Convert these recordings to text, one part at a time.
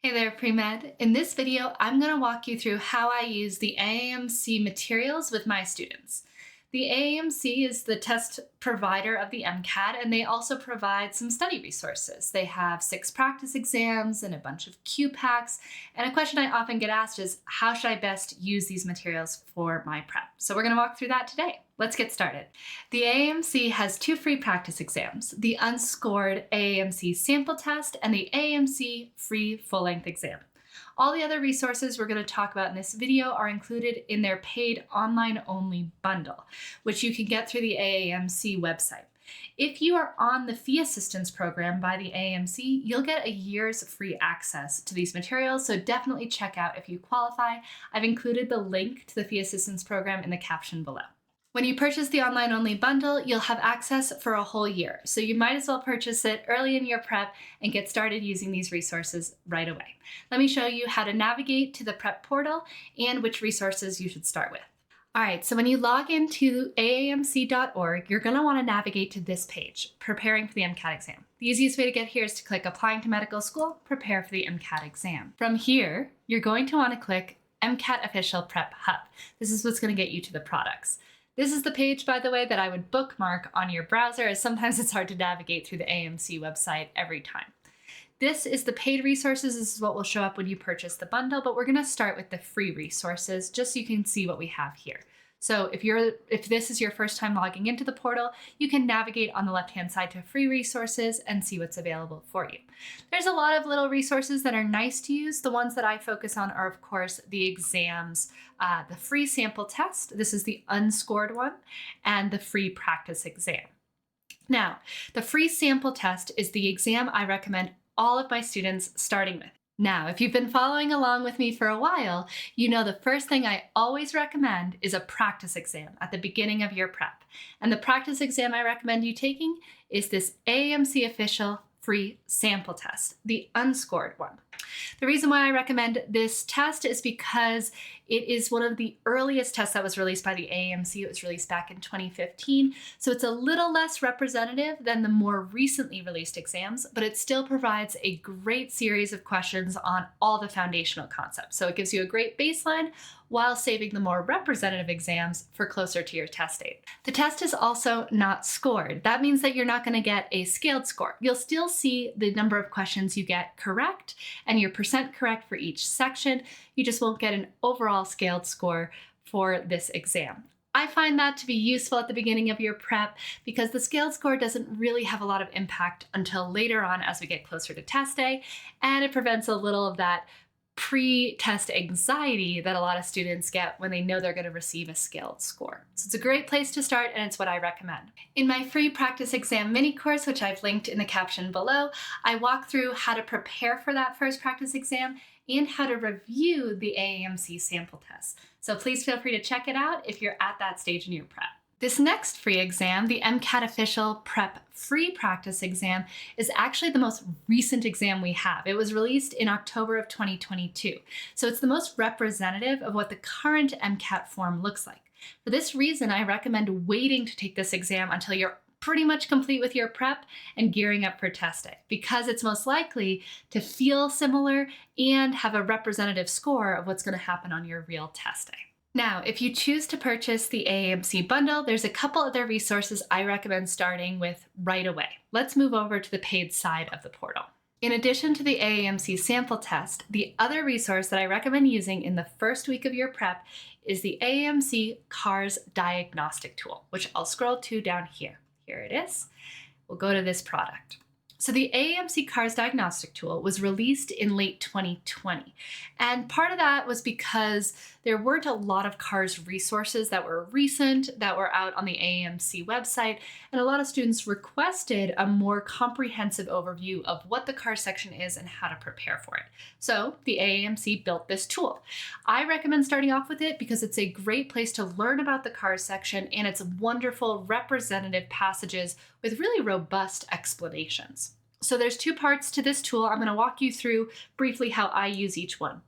Hey there, pre-med. In this video, I'm going to walk you through how I use the AAMC materials with my students. The AAMC is the test provider of the MCAT, and they also provide some study resources. They have 6 practice exams and a bunch of QPacks, and a question I often get asked is, how should I best use these materials for my prep? So we're going to walk through that today. Let's get started. The AAMC has 2 free practice exams, the unscored AAMC sample test and the AAMC free full-length exam. All the other resources we're going to talk about in this video are included in their paid online-only bundle, which you can get through the AAMC website. If you are on the fee assistance program by the AAMC, you'll get a year's free access to these materials, so definitely check out if you qualify. I've included the link to the fee assistance program in the caption below. When you purchase the online-only bundle, you'll have access for a whole year, so you might as well purchase it early in your prep and get started using these resources right away. Let me show you how to navigate to the prep portal and which resources you should start with. All right, so when you log into aamc.org, you're going to want to navigate to this page, Preparing for the MCAT Exam. The easiest way to get here is to click Applying to Medical School, Prepare for the MCAT Exam. From here, you're going to want to click MCAT Official Prep Hub. This is what's going to get you to the products. This is the page, by the way, that I would bookmark on your browser, as sometimes it's hard to navigate through the AAMC website every time. This is the paid resources. This is what will show up when you purchase the bundle, but we're going to start with the free resources just so you can see what we have here. So if this is your first time logging into the portal, you can navigate on the left-hand side to free resources and see what's available for you. There's a lot of little resources that are nice to use. The ones that I focus on are, of course, the exams, the free sample test. This is the unscored one, and the free practice exam. Now, the free sample test is the exam I recommend all of my students starting with. Now, if you've been following along with me for a while, you know the first thing I always recommend is a practice exam at the beginning of your prep. And the practice exam I recommend you taking is this AAMC official free sample test, the unscored one. The reason why I recommend this test is because it is one of the earliest tests that was released by the AAMC. It was released back in 2015, so it's a little less representative than the more recently released exams, but it still provides a great series of questions on all the foundational concepts. So it gives you a great baseline while saving the more representative exams for closer to your test date. The test is also not scored. That means that you're not going to get a scaled score. You'll still see the number of questions you get correct and your percent correct for each section. You just won't get an overall scaled score for this exam. I find that to be useful at the beginning of your prep because the scaled score doesn't really have a lot of impact until later on as we get closer to test day, and it prevents a little of that pre-test anxiety that a lot of students get when they know they're going to receive a scaled score. So it's a great place to start, and it's what I recommend. In my free practice exam mini course, which I've linked in the caption below, I walk through how to prepare for that first practice exam and how to review the AAMC sample test. So please feel free to check it out if you're at that stage in your prep. This next free exam, the MCAT Official Prep Free Practice Exam, is actually the most recent exam we have. It was released in October of 2022. So it's the most representative of what the current MCAT form looks like. For this reason, I recommend waiting to take this exam until you're pretty much complete with your prep and gearing up for test day, because it's most likely to feel similar and have a representative score of what's going to happen on your real test day. Now, if you choose to purchase the AAMC bundle, there's a couple other resources I recommend starting with right away. Let's move over to the paid side of the portal. In addition to the AAMC sample test, the other resource that I recommend using in the first week of your prep is the AAMC CARS Diagnostic Tool, which I'll scroll to down here. Here it is. We'll go to this product. So the AAMC CARS Diagnostic Tool was released in late 2020. And part of that was because there weren't a lot of CARS resources that were recent, that were out on the AAMC website, and a lot of students requested a more comprehensive overview of what the CARS section is and how to prepare for it. So the AAMC built this tool. I recommend starting off with it because it's a great place to learn about the CARS section and its wonderful representative passages with really robust explanations. So there's 2 parts to this tool. I'm going to walk you through briefly how I use each one.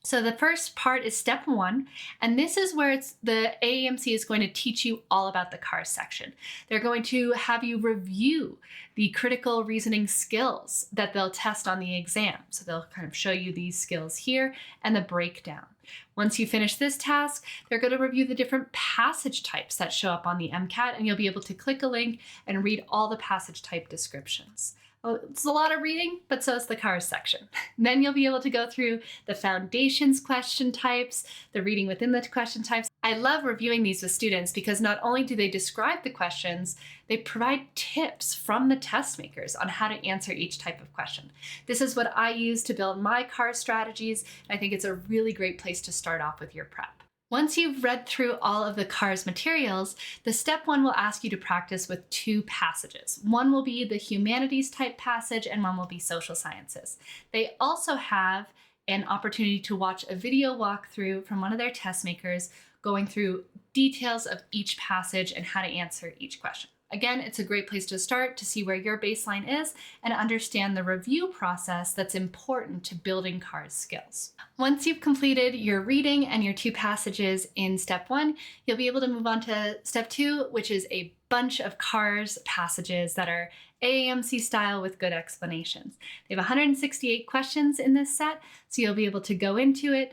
So the first part is step 1, and this is where the AAMC is going to teach you all about the CARS section. They're going to have you review the critical reasoning skills that they'll test on the exam. So they'll kind of show you these skills here and the breakdown. Once you finish this task, they're going to review the different passage types that show up on the MCAT, and you'll be able to click a link and read all the passage type descriptions. Well, it's a lot of reading, but so is the CARS section. Then you'll be able to go through the foundations question types, the reading within the question types. I love reviewing these with students because not only do they describe the questions, they provide tips from the test makers on how to answer each type of question. This is what I use to build my CARS strategies, and I think it's a really great place to start off with your prep. Once you've read through all of the CARS materials, the step 1 will ask you to practice with 2 passages. One will be the humanities type passage and one will be social sciences. They also have an opportunity to watch a video walkthrough from one of their test makers going through details of each passage and how to answer each question. Again, it's a great place to start to see where your baseline is and understand the review process that's important to building CARS skills. Once you've completed your reading and your 2 passages in step 1, you'll be able to move on to step 2, which is a bunch of CARS passages that are AAMC style with good explanations. They have 168 questions in this set, so you'll be able to go into it,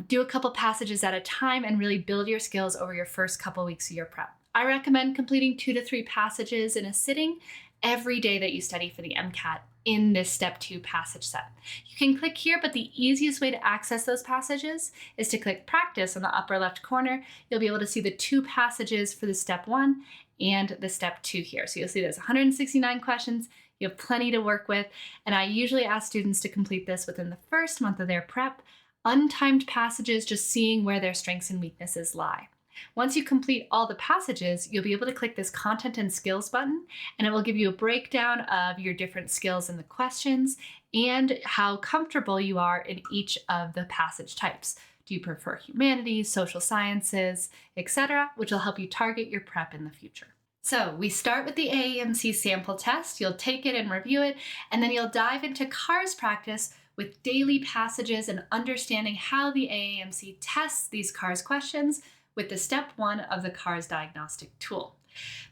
do a couple passages at a time, and really build your skills over your first couple weeks of your prep. I recommend completing 2 to 3 passages in a sitting every day that you study for the MCAT in this step 2 passage set. You can click here, but the easiest way to access those passages is to click practice in the upper left corner. You'll be able to see the 2 passages for the step 1 and the step 2 here. So you'll see there's 169 questions. You have plenty to work with. And I usually ask students to complete this within the first month of their prep. Untimed passages, just seeing where their strengths and weaknesses lie. Once you complete all the passages, you'll be able to click this Content and Skills button, and it will give you a breakdown of your different skills in the questions and how comfortable you are in each of the passage types. Do you prefer humanities, social sciences, etc., which will help you target your prep in the future. So we start with the AAMC sample test. You'll take it and review it, and then you'll dive into CARS practice with daily passages and understanding how the AAMC tests these CARS questions with the step 1 of the CARS Diagnostic Tool.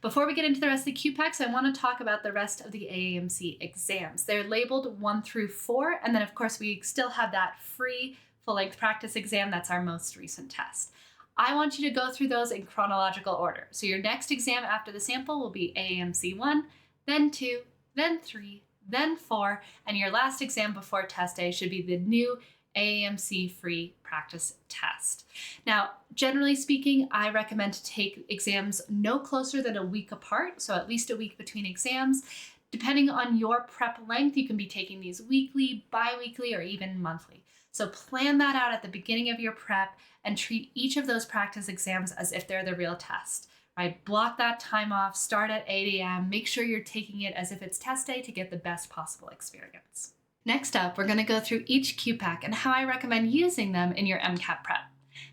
Before we get into the rest of the QPacks, I want to talk about the rest of the AAMC exams. They're labeled 1 through 4, and then of course we still have that free full-length practice exam. That's our most recent test. I want you to go through those in chronological order. So your next exam after the sample will be AAMC 1, then 2, then 3, then 4, and your last exam before test day should be the new AAMC free practice test. Now, generally speaking, I recommend to take exams no closer than a week apart, so at least a week between exams. Depending on your prep length, you can be taking these weekly, bi-weekly, or even monthly. So plan that out at the beginning of your prep and treat each of those practice exams as if they're the real test. Right? Block that time off, start at 8 a.m., make sure you're taking it as if it's test day to get the best possible experience. Next up, we're going to go through each QPack and how I recommend using them in your MCAT prep.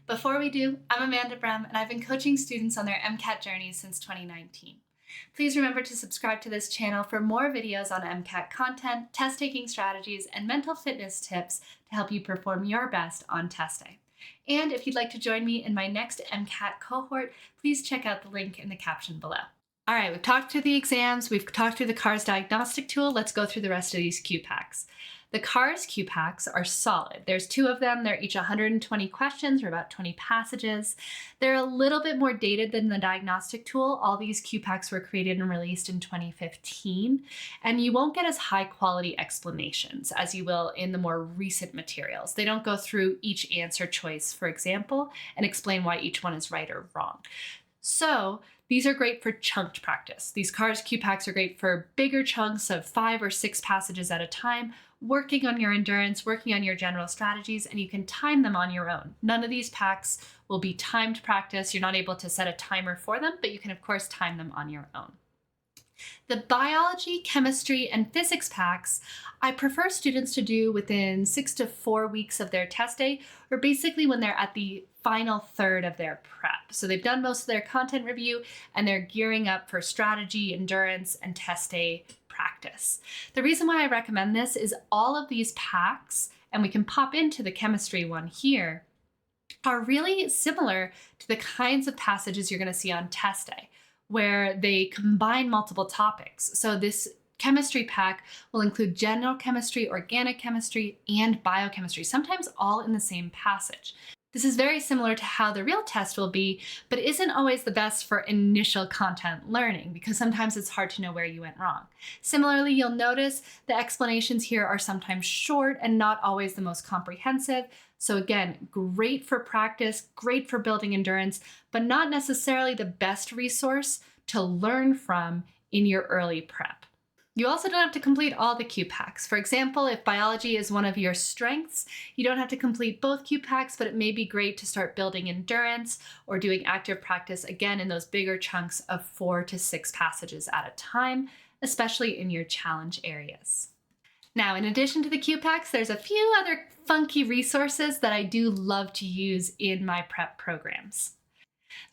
Before we do, I'm Amanda Brem, and I've been coaching students on their MCAT journeys since 2019. Please remember to subscribe to this channel for more videos on MCAT content, test-taking strategies, and mental fitness tips to help you perform your best on test day. And if you'd like to join me in my next MCAT cohort, please check out the link in the caption below. All right, we've talked through the exams, we've talked through the CARS Diagnostic Tool. Let's go through the rest of these QPacks. The CARS QPacks are solid. There's 2 of them. They're each 120 questions or about 20 passages. They're a little bit more dated than the Diagnostic Tool. All these QPacks were created and released in 2015, and you won't get as high quality explanations as you will in the more recent materials. They don't go through each answer choice, for example, and explain why each one is right or wrong. So these are great for chunked practice. These CARS QPacks are great for bigger chunks of 5 or 6 passages at a time, working on your endurance, working on your general strategies, and you can time them on your own. None of these packs will be timed practice. You're not able to set a timer for them, but you can of course time them on your own. The biology, chemistry, and physics packs, I prefer students to do within 6 to 4 weeks of their test day, or basically when they're at the final third of their prep. So they've done most of their content review and they're gearing up for strategy, endurance, and test day practice. The reason why I recommend this is all of these packs and we can pop into the chemistry one here, are really similar to the kinds of passages you're going to see on test day, where they combine multiple topics. So this chemistry pack will include general chemistry, organic chemistry, and biochemistry, sometimes all in the same passage. This is very similar to how the real test will be, but isn't always the best for initial content learning because sometimes it's hard to know where you went wrong. Similarly, you'll notice the explanations here are sometimes short and not always the most comprehensive. So again, great for practice, great for building endurance, but not necessarily the best resource to learn from in your early prep. You also don't have to complete all the QPacks. For example, if biology is one of your strengths, you don't have to complete both QPacks, but it may be great to start building endurance or doing active practice, again, in those bigger chunks of 4 to 6 passages at a time, especially in your challenge areas. Now, in addition to the QPacks, there's a few other funky resources that I do love to use in my prep programs.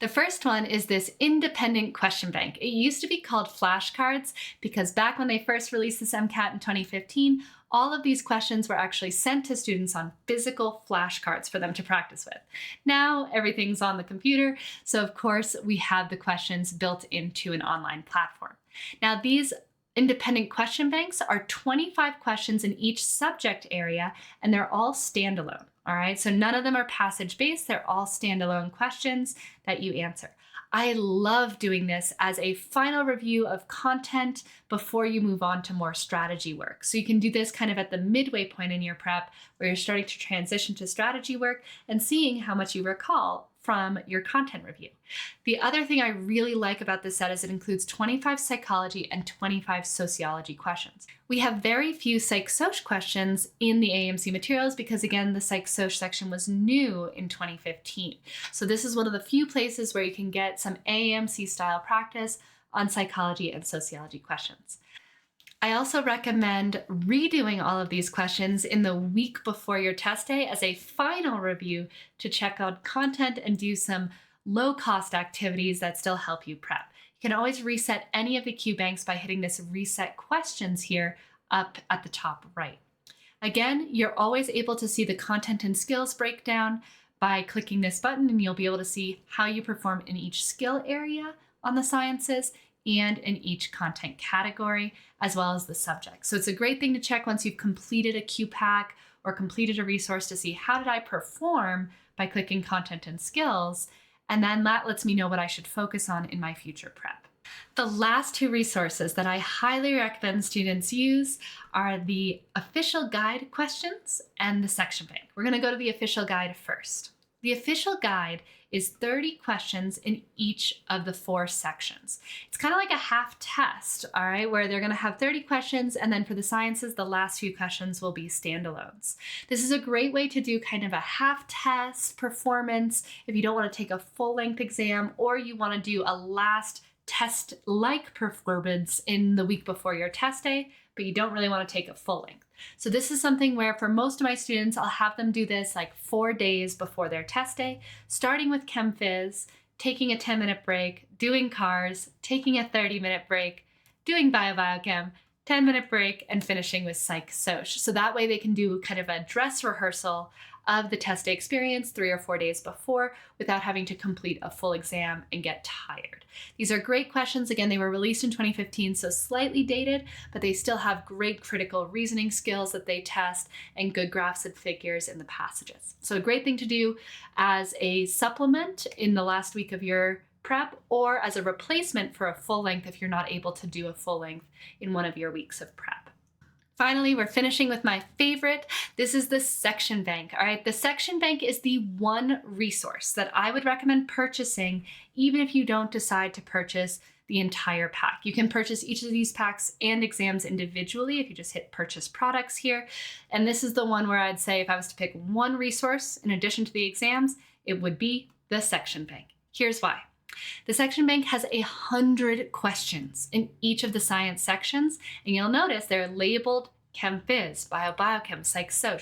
The first one is this independent question bank. It used to be called flashcards because back when they first released this MCAT in 2015, all of these questions were actually sent to students on physical flashcards for them to practice with. Now everything's on the computer, so of course we have the questions built into an online platform. Now these independent question banks are 25 questions in each subject area, and they're all standalone. All right, so none of them are passage-based. They're all standalone questions that you answer. I love doing this as a final review of content before you move on to more strategy work. So you can do this kind of at the midway point in your prep where you're starting to transition to strategy work and seeing how much you recall from your content review. The other thing I really like about this set is it includes 25 psychology and 25 sociology questions. We have very few psych-soc questions in the AAMC materials because, again, the psych-soc section was new in 2015. So this is one of the few places where you can get some AAMC-style practice on psychology and sociology questions. I also recommend redoing all of these questions in the week before your test day as a final review to check out content and do some low-cost activities that still help you prep. You can always reset any of the Q banks by hitting this reset questions here up at the top right. Again, you're always able to see the content and skills breakdown by clicking this button, and you'll be able to see how you perform in each skill area on the sciences and in each content category, as well as the subject. So it's a great thing to check once you've completed a QPack or completed a resource to see how did I perform by clicking content and skills, and then that lets me know what I should focus on in my future prep. The last two resources that I highly recommend students use are the official guide questions and the section bank. We're going to go to the official guide first. The official guide is 30 questions in each of the 4 sections. It's kind of like a half test, all right, where they're going to have 30 questions, and then for the sciences, the last few questions will be standalones. This is a great way to do kind of a half test performance if you don't want to take a full-length exam or you want to do a last test-like performance in the week before your test day, but you don't really want to take a full length. So this is something where for most of my students, I'll have them do this like 4 days before their test day, starting with Chem Phys, taking a 10-minute break, doing CARS, taking a 30-minute break, doing Biochem, 10-minute break, and finishing with Psych-Soc. So that way they can do kind of a dress rehearsal of the test day experience 3 or 4 days before without having to complete a full exam and get tired. These are great questions. Again, they were released in 2015, so slightly dated, but they still have great critical reasoning skills that they test and good graphs and figures in the passages. So a great thing to do as a supplement in the last week of your prep or as a replacement for a full length if you're not able to do a full length in one of your weeks of prep. Finally, we're finishing with my favorite. This is the section bank. All right, the section bank is the one resource that I would recommend purchasing even if you don't decide to purchase the entire pack. You can purchase each of these packs and exams individually if you just hit purchase products here. And this is the one where I'd say if I was to pick one resource in addition to the exams, it would be the section bank. Here's why. The section bank has 100 questions in each of the science sections, and you'll notice they're labeled Chem Phys, Biochem, Psych Soc.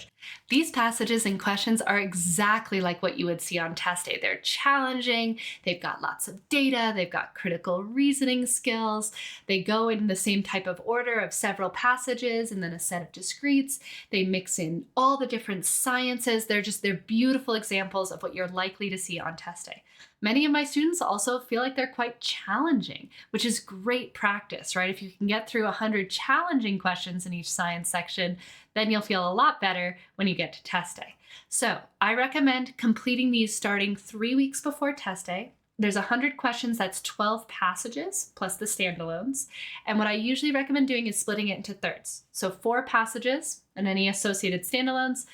These passages and questions are exactly like what you would see on test day. They're challenging, they've got lots of data, they've got critical reasoning skills, they go in the same type of order of several passages and then a set of discretes. They mix in all the different sciences. They're beautiful examples of what you're likely to see on test day. Many of my students also feel like they're quite challenging, which is great practice, right? If you can get through 100 challenging questions in each science section, then you'll feel a lot better when you get to test day. So I recommend completing these starting 3 weeks before test day. There's 100 questions, that's 12 passages plus the standalones. And what I usually recommend doing is splitting it into thirds. So 4 passages and any associated standalones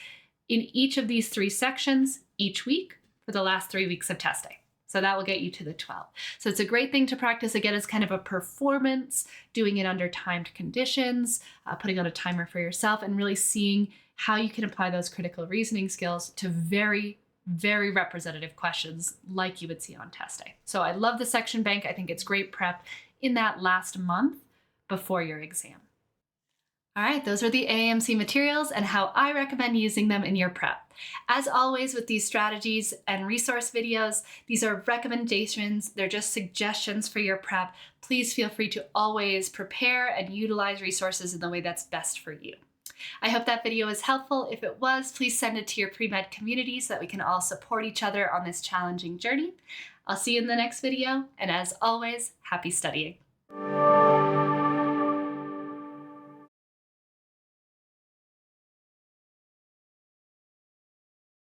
in each of these 3 sections each week for the last 3 weeks of test day. So that will get you to the 12. So it's a great thing to practice again as kind of a performance, doing it under timed conditions, putting on a timer for yourself, and really seeing how you can apply those critical reasoning skills to very, very representative questions like you would see on test day. So I love the section bank. I think it's great prep in that last month before your exam. All right, those are the AAMC materials and how I recommend using them in your prep. As always with these strategies and resource videos, these are recommendations. They're just suggestions for your prep. Please feel free to always prepare and utilize resources in the way that's best for you. I hope that video was helpful. If it was, please send it to your pre-med community so that we can all support each other on this challenging journey. I'll see you in the next video, and as always, happy studying.